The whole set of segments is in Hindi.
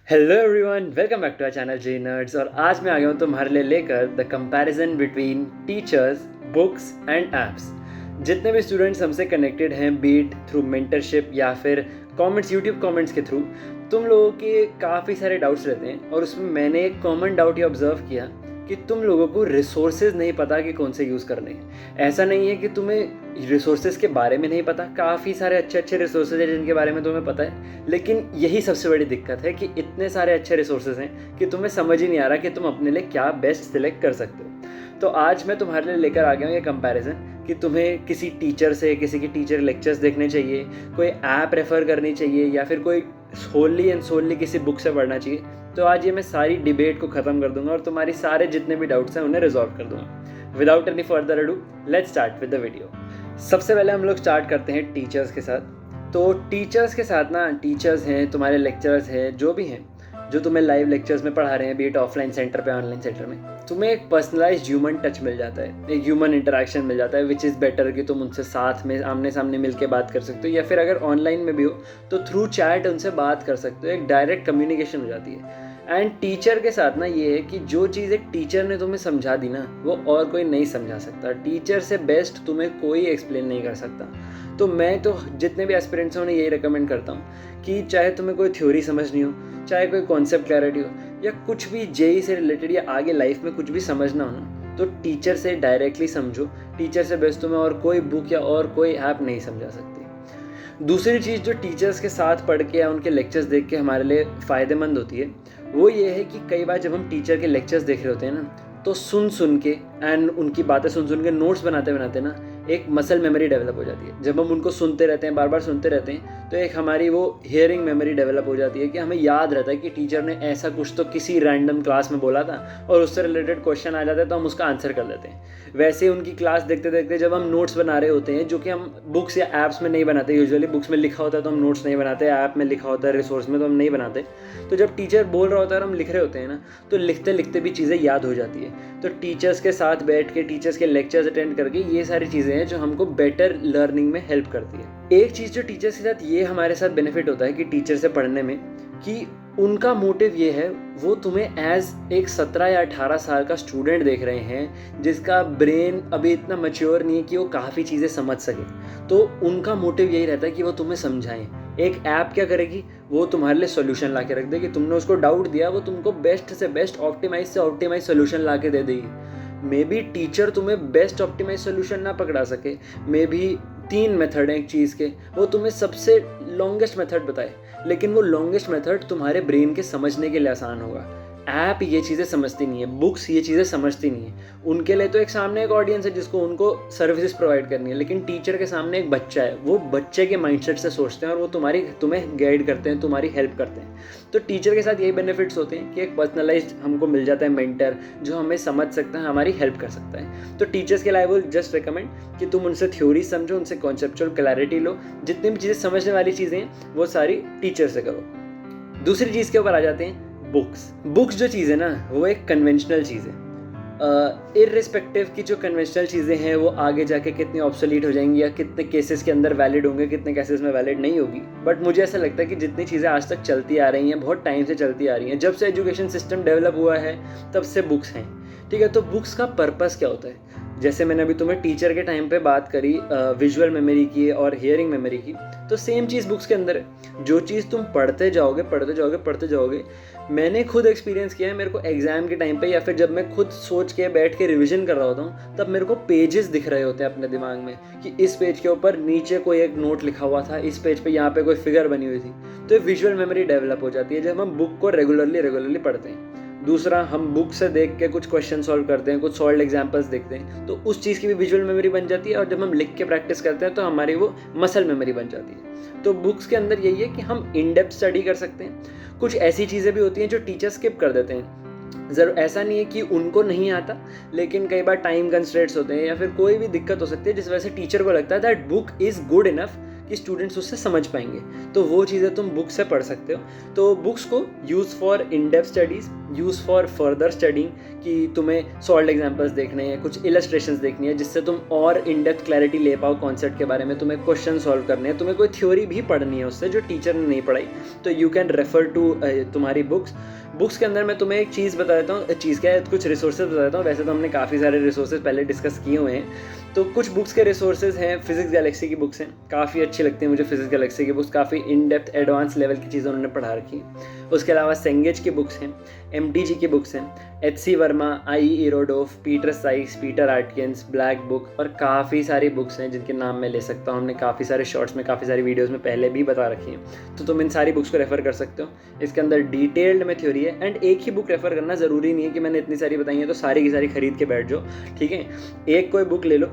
Hello everyone, welcome back to our channel G nerds. और आज मैं आ गया हूँ तुम्हारे लिए लेकर the comparison between teachers, books and apps. जितने भी स्टूडेंट्स हमसे कनेक्टेड हैं, बीट थ्रू मेंटरशिप या फिर कमेंट्स, यूट्यूब कमेंट्स के थ्रू, तुम लोगों के काफ़ी सारे डाउट्स रहते हैं। और उसमें मैंने एक कॉमन डाउट ये ऑब्जर्व किया कि तुम लोगों को रिसोर्सेज नहीं पता कि कौन से यूज़ करने हैं। ऐसा नहीं है कि तुम्हें रिसोर्सेज के बारे में नहीं पता, काफ़ी सारे अच्छे अच्छे रिसोर्सेज हैं जिनके बारे में तुम्हें पता है, लेकिन यही सबसे बड़ी दिक्कत है कि इतने सारे अच्छे रिसोर्सेज हैं कि तुम्हें समझ ही नहीं आ रहा कि तुम अपने लिए क्या बेस्ट सिलेक्ट कर सकते हो। तो आज मैं तुम्हारे लिए लेकर आ गया हूँ ये कंपैरिजन कि तुम्हें किसी टीचर से, किसी की टीचर लेक्चर्स देखने चाहिए, कोई ऐप रेफ़र करनी चाहिए या फिर कोई होली एंड सोलली किसी बुक से पढ़ना चाहिए। तो आज ये मैं सारी डिबेट को ख़त्म कर दूंगा और तुम्हारी सारे जितने भी डाउट्स हैं उन्हें रिजॉल्व कर दूंगा। Without any further ado, let's start with the video. सबसे पहले हम लोग स्टार्ट करते हैं टीचर्स के साथ। तो टीचर्स के साथ ना, टीचर्स हैं, तुम्हारे लेक्चरर्स हैं, जो भी हैं, जो तुम्हें लाइव लेक्चर्स में पढ़ा रहे हैं, बीट ऑफलाइन सेंटर पे, ऑनलाइन सेंटर में, तुम्हें एक पर्सनलाइज्ड ह्यूमन टच मिल जाता है, एक ह्यूमन इंटरेक्शन मिल जाता है, विच इज़ बेटर कि तुम उनसे साथ में आमने सामने मिल के बात कर सकते हो, या फिर अगर ऑनलाइन में भी हो तो थ्रू चैट उनसे बात कर सकते हो। एक डायरेक्ट कम्युनिकेशन हो जाती है। एंड टीचर के साथ ना ये है कि जो चीज़ एक टीचर ने तुम्हें समझा दी ना, वो और कोई नहीं समझा सकता। टीचर से बेस्ट तुम्हें कोई एक्सप्लेन नहीं कर सकता। तो मैं तो जितने भी एस्पिरेंट्स हैं उन्हें यही रिकमेंड करता हूँ कि चाहे तुम्हें कोई थ्योरी समझनी हो, चाहे कोई कॉन्सेप्ट क्लैरिटी हो, या कुछ भी जेई से रिलेटेड या आगे लाइफ में कुछ भी समझना हो ना, तो टीचर से डायरेक्टली समझो। टीचर से बेस्ट तुम्हें और कोई बुक या और कोई ऐप नहीं समझा सकती। दूसरी चीज़ जो टीचर्स के साथ पढ़ के या उनके लेक्चर्स देख के हमारे लिए फ़ायदेमंद होती है, वो ये है कि कई बार जब हम टीचर के लेक्चर्स देख रहे होते हैं ना, तो सुन सुन के एंड उनकी बातें सुन सुन के नोट्स बनाते बनाते ना एक मसल मेमोरी डेवलप हो जाती है। जब हम उनको सुनते रहते हैं, बार बार सुनते रहते हैं, तो एक हमारी वो हियरिंग मेमोरी डेवलप हो जाती है कि हमें याद रहता है कि टीचर ने ऐसा कुछ तो किसी रैंडम क्लास में बोला था और उससे रिलेटेड क्वेश्चन आ जाता है तो हम उसका आंसर कर देते हैं। वैसे ही उनकी क्लास देखते देखते जब हम नोट्स बना रहे होते हैं, जो कि हम बुक्स या ऐप्स में नहीं बनाते, यूजुअली बुक्स में लिखा होता है तो हम नोट्स नहीं बनाते, ऐप में लिखा होता है, रिसोर्स में तो हम नहीं बनाते। तो जब टीचर बोल रहा होता है और हम लिख रहे होते हैं ना, तो लिखते लिखते भी चीज़ें याद हो जाती है। तो टीचर्स के साथ बैठ के, टीचर्स के लेक्चर्स अटेंड करके, ये सारी चीज़ें हैं जो हमको बेटर लर्निंग में हेल्प करती है। एक चीज़ जो टीचर्स के साथ ये हमारे साथ बेनिफिट होता है कि टीचर से पढ़ने में, कि उनका मोटिव ये है, वो तुम्हें एज एक 17 या 18 साल का स्टूडेंट देख रहे हैं जिसका ब्रेन अभी इतना मैच्योर नहीं है कि वो काफ़ी चीज़ें समझ सके। तो उनका मोटिव यही रहता है कि वो तुम्हें समझाएं। एक ऐप क्या करेगी, वो तुम्हारे लिए सोल्यूशन ला के रख देगी। तुमने उसको डाउट दिया, वो तुमको बेस्ट से बेस्ट, ऑप्टिमाइज से ऑप्टिमाइज सोल्यूशन ला के दे देगी। मे बी टीचर तुम्हें बेस्ट ऑप्टिमाइज सोल्यूशन ना पकड़ा सके, मे बी 3 मेथड हैं एक चीज़ के, वो तुम्हें सबसे लॉन्गेस्ट मेथड बताए, लेकिन वो लॉन्गेस्ट मेथड तुम्हारे ब्रेन के समझने के लिए आसान होगा। ऐप ये चीज़ें समझती नहीं है, बुक्स ये चीज़ें समझती नहीं है। उनके लिए तो एक सामने एक ऑडियंस है जिसको उनको सर्विसेज प्रोवाइड करनी है, लेकिन टीचर के सामने एक बच्चा है, वो बच्चे के माइंडसेट से सोचते हैं और वो तुम्हें गाइड करते हैं, तुम्हारी हेल्प करते हैं। तो टीचर के साथ यही बेनिफिट्स होते हैं कि एक पर्सनलाइज्ड हमको मिल जाता है मेंटर, जो हमें समझ सकता है, हमारी हेल्प कर सकता है। तो टीचर्स के लिए आई विल जस्ट रिकमेंड कि तुम उनसे थ्योरी समझो, उनसे कॉन्सेप्चुअल क्लैरिटी लो। जितनी भी चीज़ें समझने वाली चीज़ें हैं वो सारी टीचर से करो। दूसरी चीज़ के ऊपर आ जाते हैं, बुक्स जो चीज़ है ना, वो एक कन्वेंशनल चीज़ है। इर्रिस्पेक्टिव की जो कन्वेंशनल चीज़ें हैं वो आगे जाके कितनी ऑब्सोलीट हो जाएंगी या कितने केसेस के अंदर वैलिड होंगे, कितने केसेस में वैलिड नहीं होगी। बट मुझे ऐसा लगता है कि जितनी चीज़ें आज तक चलती आ रही हैं, बहुत टाइम से चलती आ रही हैं, जब से एजुकेशन सिस्टम डेवलप हुआ है तब से बुक्स हैं। ठीक है, तो बुक्स का पर्पस क्या होता है? जैसे मैंने अभी तुम्हें टीचर के टाइम पे बात करी विजुअल मेमोरी की और हियरिंग मेमोरी की, तो सेम चीज़ बुक्स के अंदर है। जो चीज़ तुम पढ़ते जाओगे। मैंने खुद एक्सपीरियंस किया है। मेरे को एग्जाम के टाइम पे या फिर जब मैं खुद सोच के बैठ के रिवीजन कर रहा होता हूँ, तब मेरे को पेजेस दिख रहे होते हैं अपने दिमाग में कि इस पेज के ऊपर नीचे कोई एक नोट लिखा हुआ था, इस पेज पे यहाँ पे कोई फिगर बनी हुई थी। तो ये विजुअल मेमोरी डेवलप हो जाती है जब हम बुक को रेगुलरली पढ़ते हैं। दूसरा, हम बुक से देख के कुछ क्वेश्चन सॉल्व करते हैं, कुछ सॉल्व एग्जाम्पल्स देखते हैं, तो उस चीज़ की भी विजुअल मेमोरी बन जाती है। और जब हम लिख के प्रैक्टिस करते हैं तो हमारी वो मसल मेमोरी बन जाती है। तो बुक्स के अंदर यही है कि हम इन डेप्थ स्टडी कर सकते हैं। कुछ ऐसी चीज़ें भी होती हैं जो टीचर स्किप कर देते हैं। ज़रूर ऐसा नहीं है कि उनको नहीं आता, लेकिन कई बार टाइम कंस्ट्रेंट्स होते हैं या फिर कोई भी दिक्कत हो सकती है जिस वजह से टीचर को लगता है that book is good enough कि स्टूडेंट्स उससे समझ पाएंगे। तो वो चीज़ें तुम बुक से पढ़ सकते हो। तो बुक्स को use for in depth studies, use for further studying, कि तुम्हें सॉल्व एग्जाम्पल्स देखने हैं, कुछ इलस्ट्रेशंस देखनी है जिससे तुम और इन डेप्थ क्लैरिटी ले पाओ कॉन्सेप्ट के बारे में, तुम्हें क्वेश्चन सॉल्व करने हैं, तुम्हें कोई थ्योरी भी पढ़नी है उससे जो टीचर ने नहीं पढ़ाई, तो यू कैन रेफर टू तुम्हारी बुक्स के अंदर मैं तुम्हें एक चीज़ बता देता हूँ, चीज़ क्या है, कुछ रिसोर्सेज बता देता हूँ। वैसे तो हमने काफ़ी सारे रिसोर्सेज पहले डिस्कस किए हुए हैं। तो कुछ बुक्स के रिसोर्सेज हैं, फिजिक्स गैलेक्सी की बुक्स हैं, काफ़ी अच्छी लगती है मुझे फिजिक्स गैलेक्सी की बुक्स, काफ़ी इन डेप्थ एडवांस लेवल की चीज़ें उन्होंने पढ़ा रखी है। उसके अलावा सेंगेज की बुक्स हैं, MTG की बुक्स हैं, HC Verma, IE Irodov, Peter Sykes, Peter Atkins, black book, और काफ़ी सारी बुक्स हैं जिनके नाम मैं ले सकता हूँ। हमने काफ़ी सारे शॉर्ट्स में, काफ़ी सारी वीडियोज़ में पहले भी बता रखी हैं। तो तुम इन सारी बुक्स को रेफ़र कर सकते हो। इसके अंदर डिटेल्ड में थ्योरी है, एंड एक ही बुक रेफ़र करना ज़रूरी नहीं है कि मैंने इतनी सारी बताई हैं तो सारी की सारी खरीद के बैठ जाओ, ठीक है। एक कोई बुक ले लो,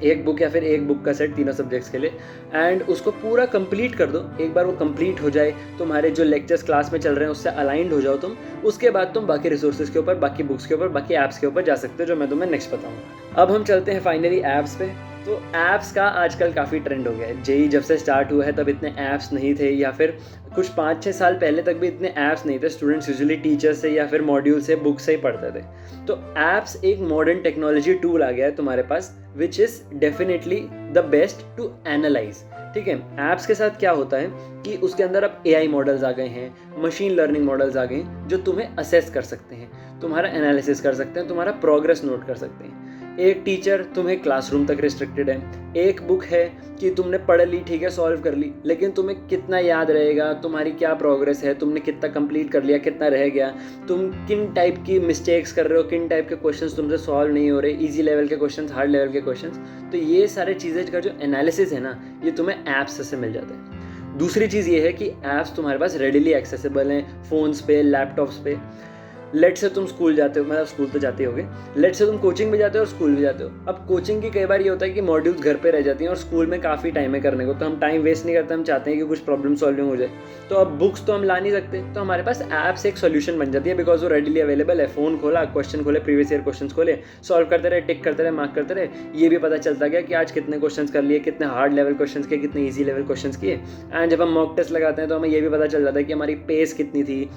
एक बुक या फिर एक बुक का सेट तीनों सब्जेक्ट्स के लिए, एंड उसको पूरा कंप्लीट कर दो। एक बार वो कंप्लीट हो जाए, तुम्हारे जो लेक्चर्स क्लास में चल रहे हैं उससे अलाइंड हो जाओ तुम, उसके बाद तुम बाकी रिसोर्सेज के ऊपर, बाकी बुक्स के ऊपर, बाकी ऐप्स के ऊपर जा सकते हो, जो मैं तुम्हें नेक्स्ट बताऊंगा। अब हम चलते हैं फाइनली ऐप्स पे। तो ऐप्स का आजकल काफ़ी ट्रेंड हो गया है। जेई जब से स्टार्ट हुआ है तब इतने ऐप्स नहीं थे, या फिर कुछ 5-6 साल पहले तक भी इतने ऐप्स नहीं थे। स्टूडेंट्स यूजुअली टीचर से या फिर मॉड्यूल से, बुक से ही पढ़ते थे। तो ऐप्स एक मॉडर्न टेक्नोलॉजी टूल आ गया है तुम्हारे पास, which is definitely the best to analyse, ठीक है। ऐप्स के साथ क्या होता है कि उसके अंदर अब AI मॉडल्स आ गए हैं, मशीन लर्निंग मॉडल्स आ गए हैं, जो तुम्हें असेस कर सकते हैं, तुम्हारा एनालिसिस कर सकते हैं, तुम्हारा प्रोग्रेस नोट कर सकते हैं। एक टीचर तुम्हें क्लासरूम तक रिस्ट्रिक्टेड है, एक बुक है कि तुमने पढ़ ली, ठीक है, सॉल्व कर ली, लेकिन तुम्हें कितना याद रहेगा, तुम्हारी क्या प्रोग्रेस है, तुमने कितना कंप्लीट कर लिया, कितना रह गया, तुम किन टाइप की मिस्टेक्स कर रहे हो, किन टाइप के क्वेश्चंस तुमसे सॉल्व नहीं हो रहे, इजी लेवल के क्वेश्चंस, हार्ड लेवल के क्वेश्चंस। तो ये सारे चीज़ें का जो एनालिसिस है ना, ये तुम्हें ऐप्स से मिल जाता है। दूसरी चीज़ ये है कि ऐप्स तुम्हारे पास रेडिली एक्सेसिबल हैं, फ़ोन्स पे, लैपटॉप्स पे। लेट से तुम स्कूल जाते हो, मतलब स्कूल तो जाते होगे, लेट से तुम कोचिंग भी जाते हो और स्कूल भी जाते हो। अब कोचिंग की कई बार ये होता है कि मॉड्यूल्स घर पे रह जाती हैं और स्कूल में काफ़ी टाइम है करने को, तो हम टाइम वेस्ट नहीं करते, हम चाहते हैं कि कुछ प्रॉब्लम सॉल्विंग हो जाए। तो अब बुक्स तो हम ला नहीं सकते, तो हमारे पास ऐप्स एक सोल्यूशन बन जाती है, बिकॉज वो रेडिली अवेलेबल है। फ़ोन खोला, क्वेश्चन खोले, प्रीवियस ईयर क्वेश्चन खोले, सॉल्व करते रहे, टिक करते रहे, मार्क करते रहे। ये भी पता चलता गया कि आज कितने क्वेश्चन कर लिए, कितने हार्ड लेवल क्वेश्चन किए, कितने ईजी लेवल क्वेश्चन किए। एंड जब हम मॉक टेस्ट लगाते हैं तो हमें ये भी पता चल जाता है कि हमारी पेस कितनी थी,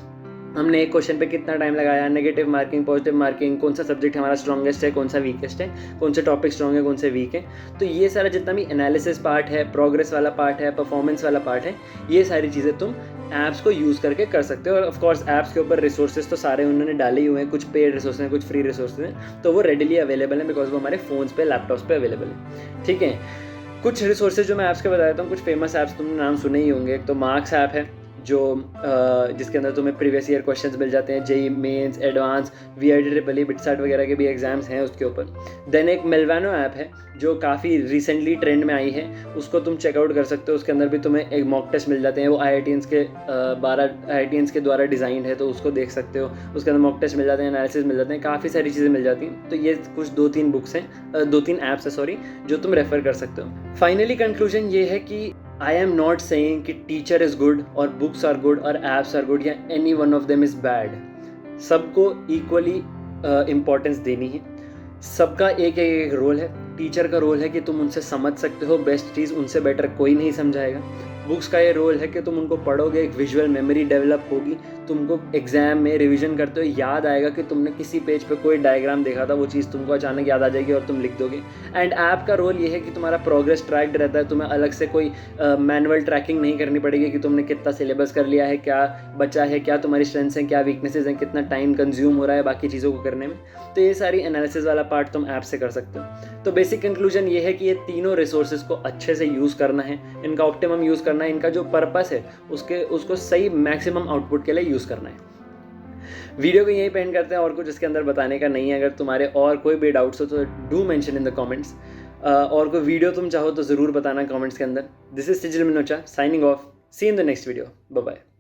हमने एक क्वेश्चन पे कितना टाइम लगाया, नेगेटिव मार्किंग, पॉजिटिव मार्किंग, कौन सा सब्जेक्ट हमारा स्ट्रॉन्गेस्ट है, कौन सा वीकेस्ट है, कौन से टॉपिक स्ट्रॉन्ग है, कौन से वीक है। तो ये सारा जितना भी एनालिसिस पार्ट है, प्रोग्रेस वाला पार्ट है, परफॉर्मेंस वाला पार्ट है, ये सारी चीज़ें तुम ऐप्स को यूज़ करके कर सकते हो। और ऑफ कोर्स ऐप्स के ऊपर रिसोर्सेज तो सारे उन्होंने डाले ही हुए हैं, कुछ पेड रिसोर्सेज हैं, कुछ फ्री रिसोर्सेज हैं, तो वो रेडिली अवेलेबल है, बिकॉज वो हमारे फ़ोन्स पे, लैपटॉप्स पे अवेलेबल है, ठीक है। कुछ रिसोर्सेज जो मैं ऐप्स के बता देता हूँ, कुछ फेमस ऐप्स तुमने नाम सुने ही होंगे। एक तो मार्क्स ऐप है, जो जिसके अंदर तुम्हें प्रीवियस ईयर क्वेश्चंस मिल जाते हैं, जेई मेंस, एडवांस, VIT, बिटसाट वगैरह के भी एग्जाम्स हैं उसके ऊपर। देन एक मेलवानो ऐप है जो काफ़ी रिसेंटली ट्रेंड में आई है, उसको तुम चेकआउट कर सकते हो। उसके अंदर भी तुम्हें एक मॉक टेस्ट मिल जाते हैं, वो IITians के 12 IITians के द्वारा डिज़ाइंड है, तो उसको देख सकते हो। उसके अंदर मॉक टेस्ट मिल जाते हैं, एनालिसिस मिल जाते हैं, काफ़ी सारी चीज़ें मिल जाती हैं। तो ये कुछ 2-3 बुक्स हैं, 2-3 ऐप्स है सॉरी, जो तुम रेफ़र कर सकते हो। फाइनली कंक्लूजन ये है कि I am not saying कि टीचर इज़ गुड और बुक्स आर गुड और ऐप्स आर गुड, या any one of them is bad. सबको इक्वली इम्पोर्टेंस देनी है, सबका एक एक रोल है। टीचर का रोल है कि तुम उनसे समझ सकते हो बेस्ट चीज़, उनसे बेटर कोई नहीं समझाएगा। बुक्स का ये रोल है कि तुम उनको पढ़ोगे, एक विजुअल मेमोरी डेवलप होगी, तुमको एग्जाम में रिवीजन करते हो याद आएगा कि तुमने किसी पेज पे कोई डायग्राम देखा था, वो चीज़ तुमको अचानक याद आ जाएगी और तुम लिख दोगे। एंड ऐप का रोल ये है कि तुम्हारा प्रोग्रेस ट्रैक्ड रहता है, तुम्हें अलग से कोई मैनुअल ट्रैकिंग नहीं करनी पड़ेगी कि तुमने कितना सिलेबस कर लिया है, क्या बचा है, क्या तुम्हारी स्ट्रेंथ्स हैं, क्या वीकनेसेस हैं, कितना टाइम कंज्यूम हो रहा है बाकी चीज़ों को करने में। तो ये सारी एनालिसिस वाला पार्ट तुम ऐप से कर सकते हो। तो बेसिक कंक्लूजन ये है कि ये तीनों रिसोर्सेज को अच्छे से यूज़ करना है, इनका ऑप्टिमम यूज़ करना है, इनका जो पर्पस है उसको सही मैक्सिमम आउटपुट के लिए यूज़ करना है। वीडियो को यहीं पे एंड करते हैं, और कुछ इसके अंदर बताने का नहीं है। अगर तुम्हारे और कोई भी डाउट्स हो तो do mention in the comments, और कोई वीडियो तुम चाहो तो ज़रूर बताना कमेंट्स के अंदर। This is Sijil Minocha signing off, see in the next video, bye bye.